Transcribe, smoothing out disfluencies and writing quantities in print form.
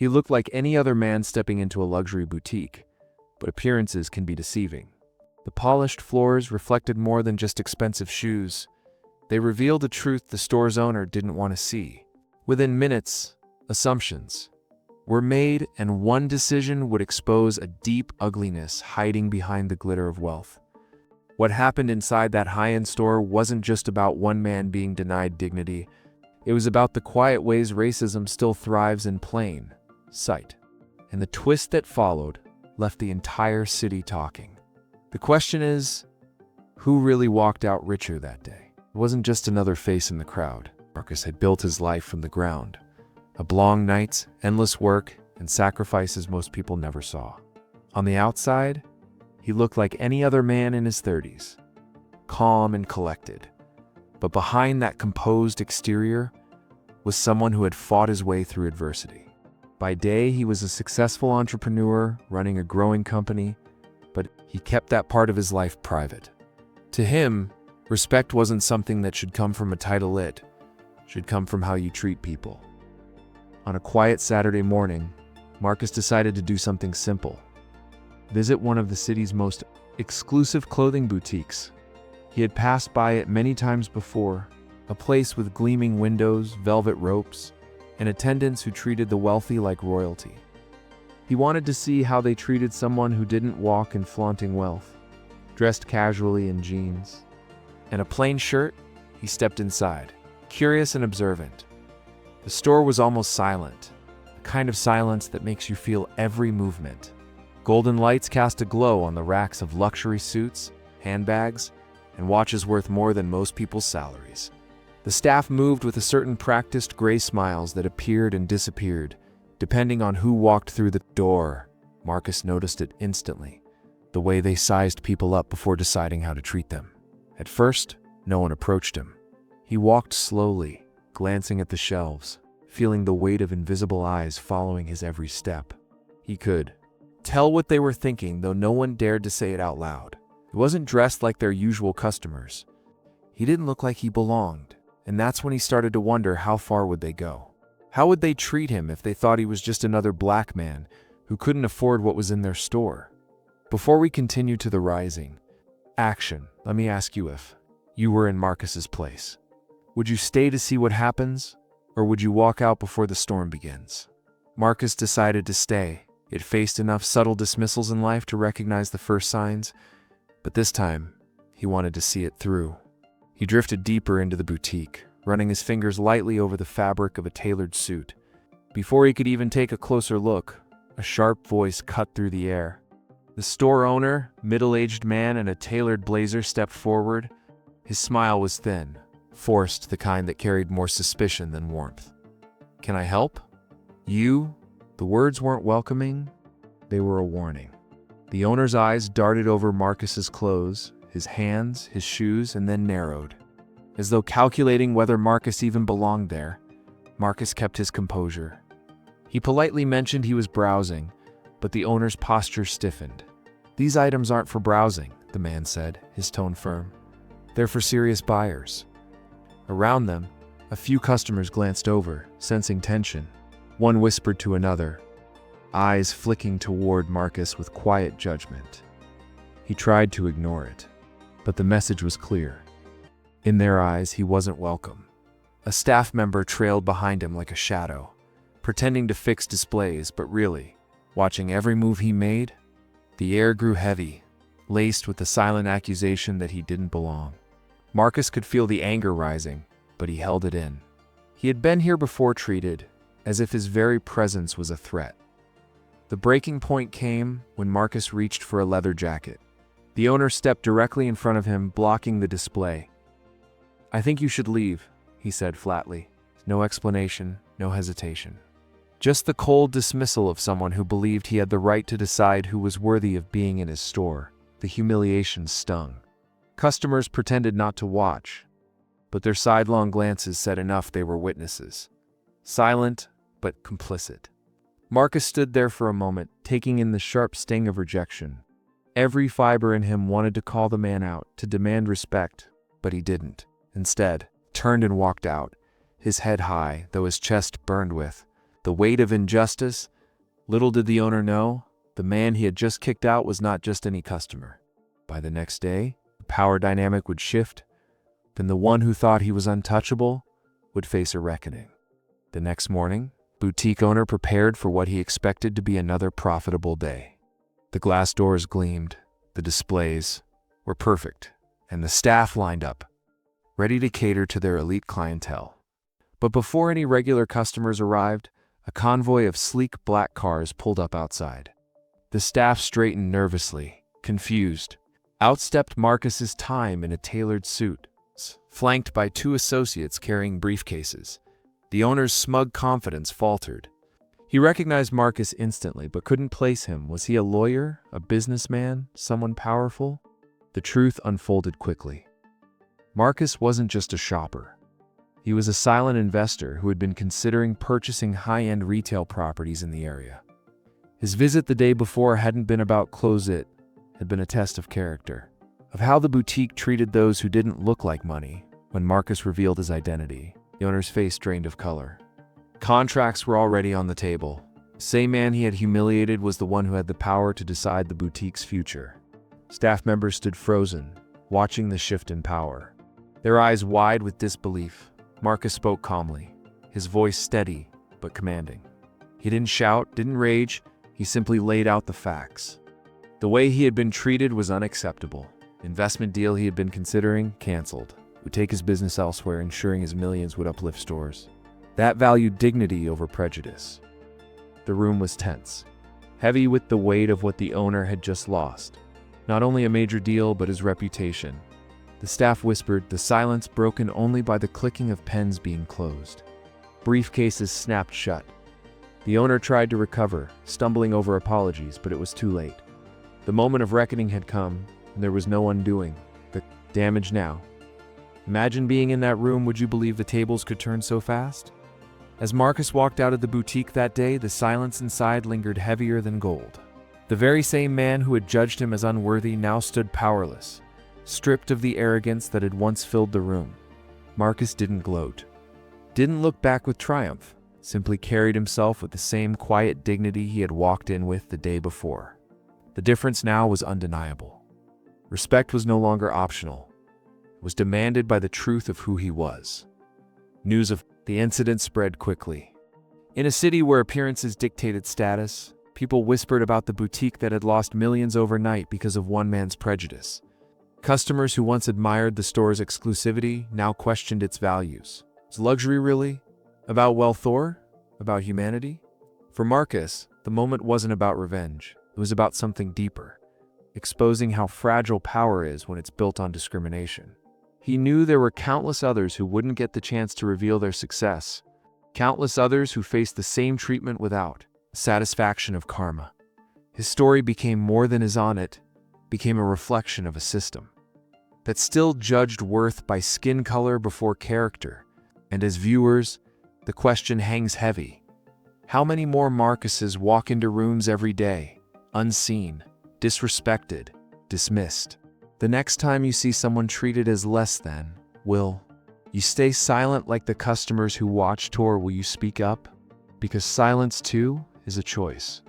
He looked like any other man stepping into a luxury boutique, but appearances can be deceiving. The polished floors reflected more than just expensive shoes. They revealed a truth the store's owner didn't want to see. Within minutes, assumptions were made, and one decision would expose a deep ugliness hiding behind the glitter of wealth. What happened inside that high-end store wasn't just about one man being denied dignity. It was about the quiet ways racism still thrives in plain sight. And the twist that followed left the entire city talking. The question is, who really walked out richer that day? It wasn't just another face in the crowd. Marcus had built his life from the ground. Long nights, endless work, and sacrifices most people never saw. On the outside, he looked like any other man in his 30s, calm and collected. But behind that composed exterior was someone who had fought his way through adversity. By day, he was a successful entrepreneur running a growing company, but he kept that part of his life private. To him, respect wasn't something that should come from a title. It should come from how you treat people. On a quiet Saturday morning, Marcus decided to do something simple: visit one of the city's most exclusive clothing boutiques. He had passed by it many times before, a place with gleaming windows, velvet ropes, and attendants who treated the wealthy like royalty. He wanted to see how they treated someone who didn't walk in flaunting wealth. Dressed casually in jeans and a plain shirt, he stepped inside, curious and observant. The store was almost silent, the kind of silence that makes you feel every movement. Golden lights cast a glow on the racks of luxury suits, handbags, and watches worth more than most people's salaries. The staff moved with a certain practiced gray smiles that appeared and disappeared, depending on who walked through the door. Marcus noticed it instantly, the way they sized people up before deciding how to treat them. At first, no one approached him. He walked slowly, glancing at the shelves, feeling the weight of invisible eyes following his every step. He could tell what they were thinking, though no one dared to say it out loud. He wasn't dressed like their usual customers. He didn't look like he belonged, and that's when he started to wonder, how far would they go? How would they treat him if they thought he was just another black man who couldn't afford what was in their store? Before we continue to the rising action, let me ask you, if you were in Marcus's place, would you stay to see what happens, or would you walk out before the storm begins? Marcus decided to stay. He had faced enough subtle dismissals in life to recognize the first signs, but this time, he wanted to see it through. He drifted deeper into the boutique, running his fingers lightly over the fabric of a tailored suit. Before he could even take a closer look, a sharp voice cut through the air. The store owner, middle-aged man in a tailored blazer, stepped forward. His smile was thin, forced, the kind that carried more suspicion than warmth. "Can I help?" "You?" The words weren't welcoming, they were a warning. The owner's eyes darted over Marcus's clothes, his hands, his shoes, and then narrowed. As though calculating whether Marcus even belonged there, Marcus kept his composure. He politely mentioned he was browsing, but the owner's posture stiffened. "These items aren't for browsing," the man said, his tone firm. "They're for serious buyers." Around them, a few customers glanced over, sensing tension. One whispered to another, eyes flicking toward Marcus with quiet judgment. He tried to ignore it, but the message was clear. In their eyes, he wasn't welcome. A staff member trailed behind him like a shadow, pretending to fix displays, but really, watching every move he made. The air grew heavy, laced with the silent accusation that he didn't belong. Marcus could feel the anger rising, but he held it in. He had been here before, treated as if his very presence was a threat. The breaking point came when Marcus reached for a leather jacket. The owner stepped directly in front of him, blocking the display. "I think you should leave," he said flatly. No explanation, no hesitation. Just the cold dismissal of someone who believed he had the right to decide who was worthy of being in his store. The humiliation stung. Customers pretended not to watch, but their sidelong glances said enough. They were witnesses. Silent, but complicit. Marcus stood there for a moment, taking in the sharp sting of rejection. Every fiber in him wanted to call the man out, to demand respect, but he didn't. Instead, turned and walked out, his head high, though his chest burned with The weight of injustice. Little did the owner know, the man he had just kicked out was not just any customer. By the next day, the power dynamic would shift. Then the one who thought he was untouchable would face a reckoning. The next morning, boutique owner prepared for what he expected to be another profitable day. The glass doors gleamed, the displays were perfect, and the staff lined up, ready to cater to their elite clientele. But before any regular customers arrived, a convoy of sleek black cars pulled up outside. The staff straightened nervously, confused. Out stepped Marcus's time in a tailored suit, flanked by two associates carrying briefcases. The owner's smug confidence faltered. He recognized Marcus instantly, but couldn't place him. Was he a lawyer, a businessman, someone powerful? The truth unfolded quickly. Marcus wasn't just a shopper. He was a silent investor who had been considering purchasing high-end retail properties in the area. His visit the day before hadn't been about clothes, it had been a test of character, of how the boutique treated those who didn't look like money. When Marcus revealed his identity, the owner's face drained of color. Contracts were already on the table. The same man he had humiliated was the one who had the power to decide the boutique's future. Staff members stood frozen, watching the shift in power, their eyes wide with disbelief. Marcus spoke calmly, his voice steady but commanding. He didn't shout, didn't rage, he simply laid out the facts. The way he had been treated was unacceptable. Investment deal he had been considering, canceled. Would take his business elsewhere, ensuring his millions would uplift stores. That valued dignity over prejudice. The room was tense, heavy with the weight of what the owner had just lost. Not only a major deal, but his reputation. The staff whispered, the silence broken only by the clicking of pens being closed. Briefcases snapped shut. The owner tried to recover, stumbling over apologies, but it was too late. The moment of reckoning had come, and there was no undoing the damage now. Imagine being in that room. Would you believe the tables could turn so fast? As Marcus walked out of the boutique that day, the silence inside lingered heavier than gold. The very same man who had judged him as unworthy now stood powerless, stripped of the arrogance that had once filled the room. Marcus didn't gloat, didn't look back with triumph, simply carried himself with the same quiet dignity he had walked in with the day before. The difference now was undeniable. Respect was no longer optional. It was demanded by the truth of who he was. News of the incident spread quickly. In a city where appearances dictated status, people whispered about the boutique that had lost millions overnight because of one man's prejudice. Customers who once admired the store's exclusivity now questioned its values. Was luxury really about wealth or about humanity? For Marcus, the moment wasn't about revenge. It was about something deeper, exposing how fragile power is when it's built on discrimination. He knew there were countless others who wouldn't get the chance to reveal their success, countless others who faced the same treatment without the satisfaction of karma. His story became more than his on it, became a reflection of a system that still judged worth by skin color before character. And as viewers, the question hangs heavy. How many more Marcuses walk into rooms every day, unseen, disrespected, dismissed? The next time you see someone treated as less than, will you stay silent like the customers who watched, or will you speak up? Because silence, too, is a choice.